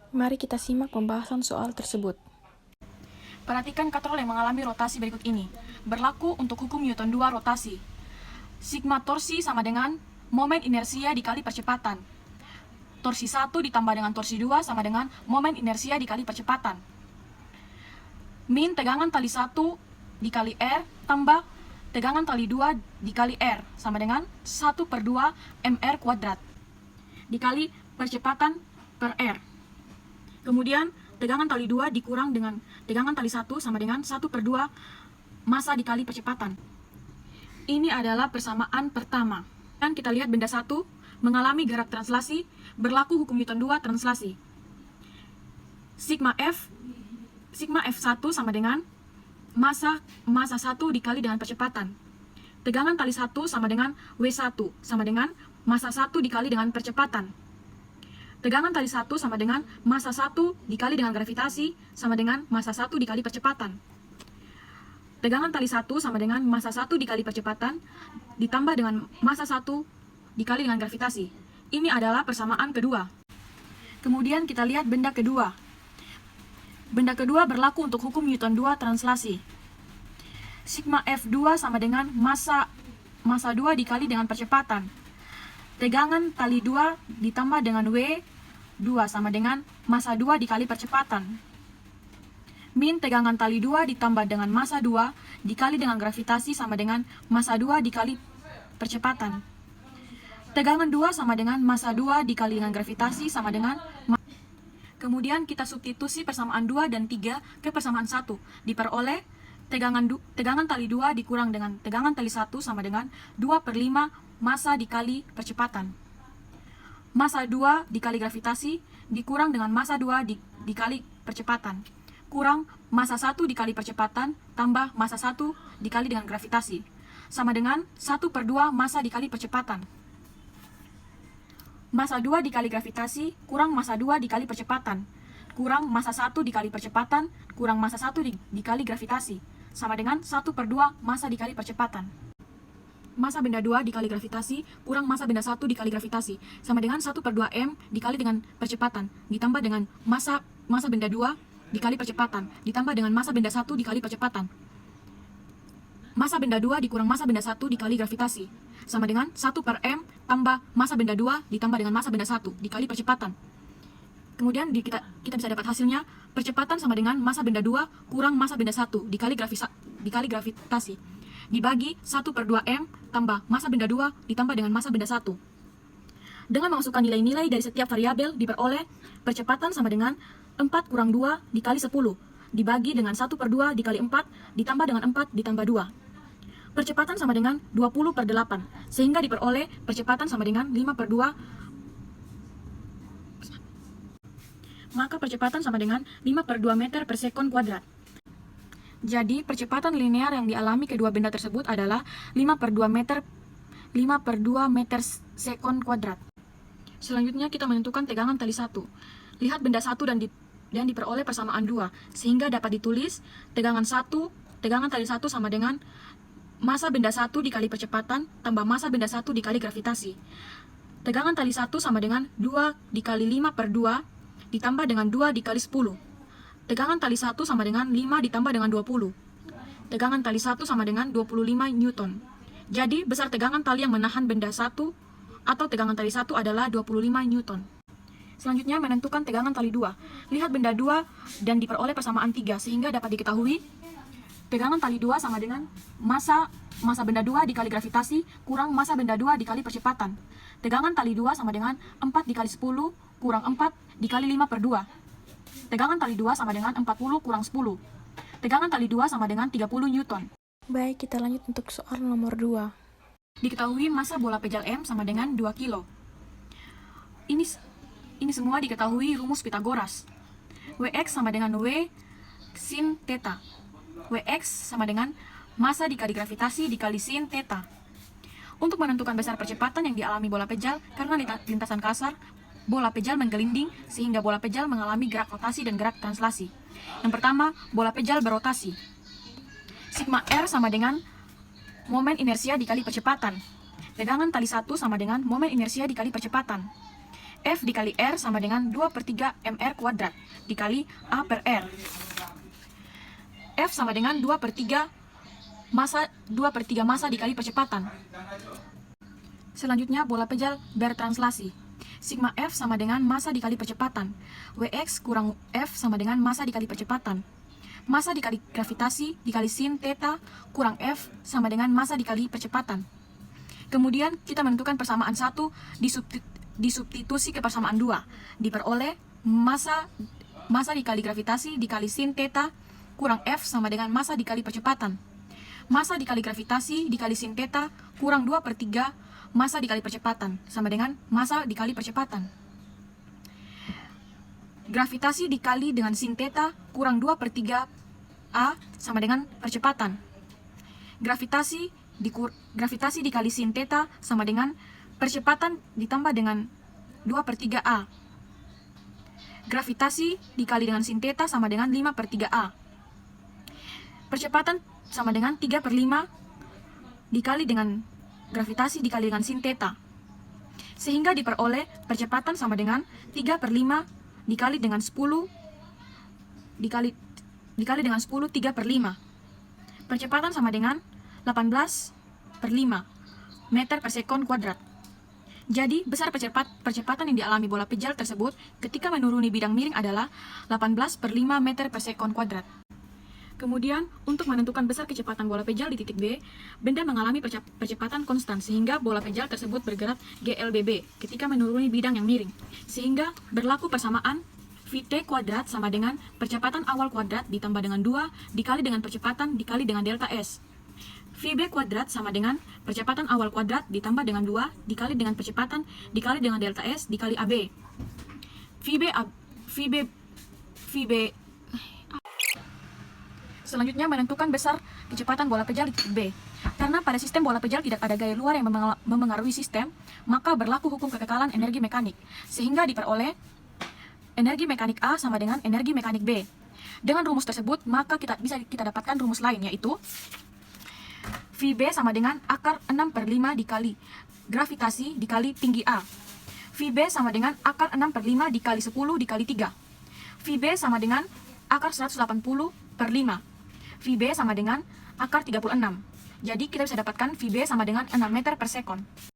Mari kita simak pembahasan soal tersebut. Perhatikan katrol yang mengalami rotasi berikut ini. Berlaku untuk hukum Newton 2 rotasi. Sigma torsi sama dengan momen inersia dikali percepatan. Torsi 1 ditambah dengan torsi 2 sama dengan momen inersia dikali percepatan. Min tegangan tali 1 dikali R tambah tegangan tali 2 dikali R sama dengan 1/2 mr kuadrat dikali percepatan per R. Kemudian tegangan tali 2 dikurang dengan tegangan tali 1 sama dengan 1/2 massa dikali percepatan. Ini adalah persamaan pertama. Dan kita lihat benda 1 mengalami gerak translasi, berlaku hukum Newton 2 translasi. Sigma F1 sama dengan massa 1 dikali dengan percepatan. Tegangan tali 1 sama dengan W1 sama dengan massa 1 dikali dengan percepatan. Tegangan tali 1 sama dengan massa 1 dikali dengan gravitasi sama dengan massa 1 dikali percepatan. Tegangan tali 1 sama dengan massa 1 dikali percepatan ditambah dengan massa 1 dikali dengan gravitasi. Ini adalah persamaan kedua. Kemudian kita lihat benda kedua. Benda kedua berlaku untuk hukum Newton 2 translasi. Sigma F2 sama dengan massa 2 dikali dengan percepatan. Tegangan tali 2 ditambah dengan W2 sama dengan massa 2 dikali percepatan. Min tegangan tali 2 ditambah dengan massa 2 dikali dengan gravitasi sama dengan massa 2 dikali percepatan. Tegangan 2 sama dengan massa 2 dikali dengan gravitasi sama dengan. Kemudian kita substitusi persamaan 2 dan 3 ke persamaan 1. Diperoleh tegangan tali 2 dikurang dengan tegangan tali 1 sama dengan 2/5 massa dikali percepatan. Massa 2 dikali gravitasi dikurang dengan massa 2 dikali percepatan. Kurang massa 1 dikali percepatan tambah massa 1 dikali dengan gravitasi. Sama dengan 1/2 massa dikali percepatan. Massa 2 dikali gravitasi kurang massa 2 dikali percepatan. Kurang massa 1 dikali percepatan kurang massa 1 dikali gravitasi. Sama dengan 1/2 massa dikali percepatan. Massa benda 2 dikali gravitasi kurang massa benda 1 dikali gravitasi. Sama dengan 1/2 m dikali dengan percepatan. Ditambah dengan massa benda 2 dikali percepatan. Ditambah dengan massa benda 1 dikali percepatan. Massa benda 2 dikurang massa benda 1 dikali gravitasi. Sama dengan 1/m tambah massa benda 2 ditambah dengan massa benda 1 dikali percepatan. Kemudian kita bisa dapat hasilnya, percepatan sama dengan massa benda 2 kurang massa benda 1 dikali gravitasi. Dibagi 1/2 m tambah massa benda 2 ditambah dengan massa benda 1. Dengan memasukkan nilai-nilai dari setiap variabel diperoleh percepatan sama dengan 4 kurang 2 dikali 10 dibagi dengan 1/2 dikali 4 ditambah dengan 4 ditambah 2. Percepatan sama dengan 20/8, sehingga diperoleh percepatan sama dengan 5/2. Maka percepatan sama dengan 5/2 meter per sekon kuadrat. Jadi, percepatan linear yang dialami kedua benda tersebut adalah 5/2 meter sekon kuadrat. Selanjutnya kita menentukan tegangan tali 1. Lihat benda 1 dan diperoleh persamaan 2, sehingga dapat ditulis tegangan tali 1 sama dengan massa benda 1 dikali percepatan tambah massa benda 1 dikali gravitasi. Tegangan tali 1 sama dengan 2 dikali 5/2 ditambah dengan 2 dikali 10. Tegangan tali 1 sama dengan 5 ditambah dengan 20. Tegangan tali 1 sama dengan 25 Newton. Jadi, besar tegangan tali yang menahan benda 1 atau tegangan tali 1 adalah 25 Newton. Selanjutnya, menentukan tegangan tali 2. Lihat benda 2 dan diperoleh persamaan 3, sehingga dapat diketahui tegangan tali 2 sama dengan massa benda 2 dikali gravitasi kurang massa benda 2 dikali percepatan. Tegangan tali 2 sama dengan 4 dikali 10 kurang 4 dikali 5/2. Tegangan tali 2 sama dengan 40 kurang 10. Tegangan tali 2 sama dengan 30 Newton. Baik, kita lanjut untuk soal nomor 2. Diketahui massa bola pejal M sama dengan 2 kilo. Ini semua diketahui rumus Pythagoras. Wx sama dengan W sin theta. Wx sama dengan massa dikali gravitasi dikali sin theta. Untuk menentukan besar percepatan yang dialami bola pejal karena lintasan kasar, bola pejal menggelinding sehingga bola pejal mengalami gerak rotasi dan gerak translasi. Yang pertama, bola pejal berotasi. Sigma R sama dengan momen inersia dikali percepatan. Tegangan tali 1 sama dengan momen inersia dikali percepatan. F dikali R sama dengan 2/3 mr kuadrat dikali A per R. F sama dengan 2/3 massa dikali percepatan. Selanjutnya bola pejal bertranslasi. Sigma F sama dengan massa dikali percepatan. Wx kurang F sama dengan massa dikali percepatan. Massa dikali gravitasi dikali sin theta kurang F sama dengan massa dikali percepatan. Kemudian kita menentukan persamaan 1 disubstitusi ke persamaan 2. Diperoleh massa dikali gravitasi dikali sin theta kurang F sama dengan massa dikali percepatan. Massa dikali gravitasi dikali sin theta kurang 2/3 massa dikali percepatan sama dengan massa dikali percepatan. Gravitasi dikali dengan sin theta kurang 2/3 A sama dengan percepatan. Gravitasi dikali sin theta sama dengan percepatan ditambah dengan 2/3 A. Gravitasi dikali dengan sin theta sama dengan 5/3 A. Percepatan sama dengan 3/5 dikali dengan gravitasi dikali dengan sin theta. Sehingga diperoleh percepatan sama dengan 3/5 dikali dengan 10 dikali dengan 10 3/5. Percepatan sama dengan 18/5 meter per sekon kuadrat. Jadi, besar percepatan yang dialami bola pejal tersebut ketika menuruni bidang miring adalah 18/5 meter per sekon kuadrat. Kemudian, untuk menentukan besar kecepatan bola pejal di titik B, benda mengalami percepatan konstan sehingga bola pejal tersebut bergerak GLBB ketika menuruni bidang yang miring. Sehingga berlaku persamaan Vt kuadrat sama dengan percepatan awal kuadrat ditambah dengan 2 dikali dengan percepatan dikali dengan delta S. Vb kuadrat sama dengan percepatan awal kuadrat ditambah dengan 2 dikali dengan percepatan dikali dengan delta S dikali AB. Selanjutnya menentukan besar kecepatan bola pejal di titik B. Karena pada sistem bola pejal tidak ada gaya luar yang memengaruhi sistem, maka berlaku hukum kekekalan energi mekanik, sehingga diperoleh energi mekanik A sama dengan energi mekanik B. Dengan rumus tersebut, maka bisa kita dapatkan rumus lain, yaitu Vb sama dengan akar 6/5 dikali gravitasi dikali tinggi A. Vb sama dengan akar 6/5 dikali 10 dikali 3. Vb sama dengan akar 180/5. Vb sama dengan akar 36. Jadi kita bisa dapatkan Vb sama dengan 6 meter per sekon.